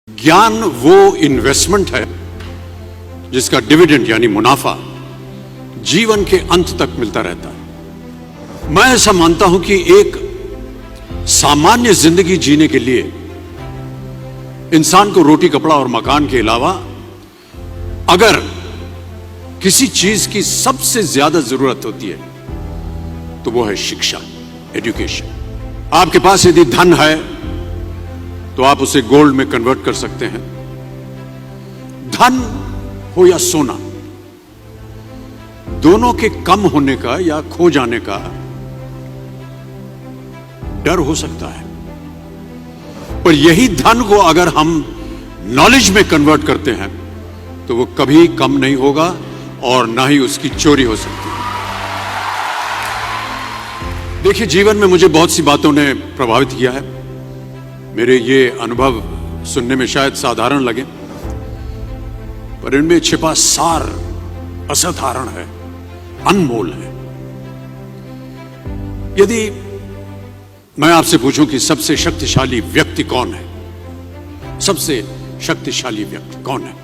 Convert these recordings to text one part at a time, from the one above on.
ज्ञान वो इन्वेस्टमेंट है जिसका डिविडेंड यानी मुनाफा जीवन के अंत तक मिलता रहता है। मैं ऐसा मानता हूं कि एक सामान्य जिंदगी जीने के लिए इंसान को रोटी कपड़ा और मकान के अलावा अगर किसी चीज की सबसे ज्यादा जरूरत होती है तो वो है शिक्षा, एजुकेशन। आपके पास यदि धन है तो आप उसे गोल्ड में कन्वर्ट कर सकते हैं। धन हो या सोना, दोनों के कम होने का या खो जाने का डर हो सकता है, पर यही धन को अगर हम नॉलेज में कन्वर्ट करते हैं तो वो कभी कम नहीं होगा और ना ही उसकी चोरी हो सकती है। देखिए, जीवन में मुझे बहुत सी बातों ने प्रभावित किया है। मेरे ये अनुभव सुनने में शायद साधारण लगे, पर इनमें छिपा सार असाधारण है, अनमोल है। यदि मैं आपसे पूछूं कि सबसे शक्तिशाली व्यक्ति कौन है, सबसे शक्तिशाली व्यक्ति कौन है,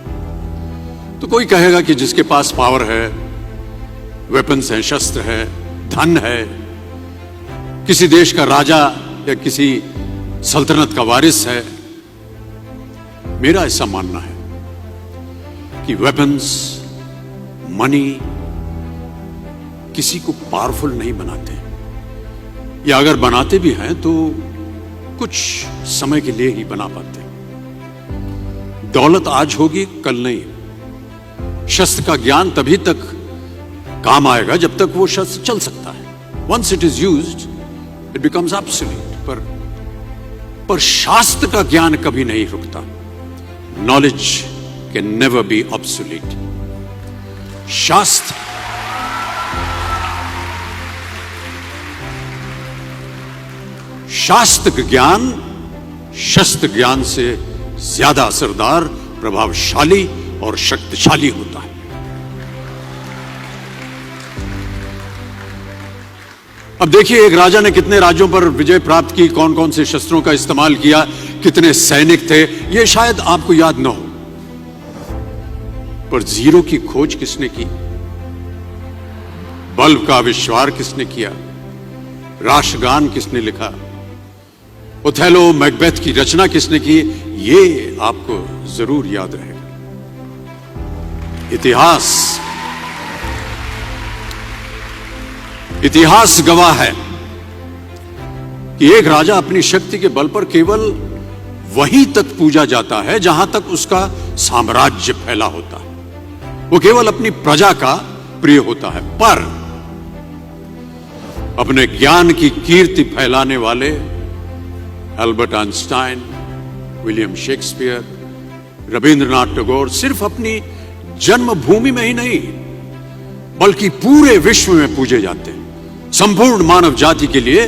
तो कोई कहेगा कि जिसके पास पावर है, वेपन्स हैं, शस्त्र है, धन है, किसी देश का राजा या किसी सल्तनत का वारिस है। मेरा ऐसा मानना है कि वेपन्स, मनी किसी को पावरफुल नहीं बनाते, या अगर बनाते भी हैं तो कुछ समय के लिए ही बना पाते। दौलत आज होगी, कल नहीं। शस्त्र का ज्ञान तभी तक काम आएगा जब तक वो शस्त्र चल सकता है। Once it is used it becomes obsolete. पर शास्त्र का ज्ञान कभी नहीं रुकता। Knowledge can never be obsolete. शास्त्र ज्ञान शस्त्र ज्ञान से ज्यादा असरदार, प्रभावशाली और शक्तिशाली होता है। अब देखिए, एक राजा ने कितने राज्यों पर विजय प्राप्त की, कौन कौन से शस्त्रों का इस्तेमाल किया, कितने सैनिक थे, यह शायद आपको याद न हो, पर जीरो की खोज किसने की, बल्ब का आविष्कार किसने किया, राष्ट्रगान किसने लिखा, ओथेलो मैकबेथ की रचना किसने की, ये आपको जरूर याद रहेगा। इतिहास गवाह है कि एक राजा अपनी शक्ति के बल पर केवल वहीं तक पूजा जाता है जहां तक उसका साम्राज्य फैला होता है। वो केवल अपनी प्रजा का प्रिय होता है। पर अपने ज्ञान की कीर्ति फैलाने वाले Albert Einstein, William Shakespeare, Rabindranath Tagore सिर्फ अपनी जन्मभूमि में ही नहीं बल्कि पूरे विश्व में पूजे जाते हैं। संपूर्ण मानव जाति के लिए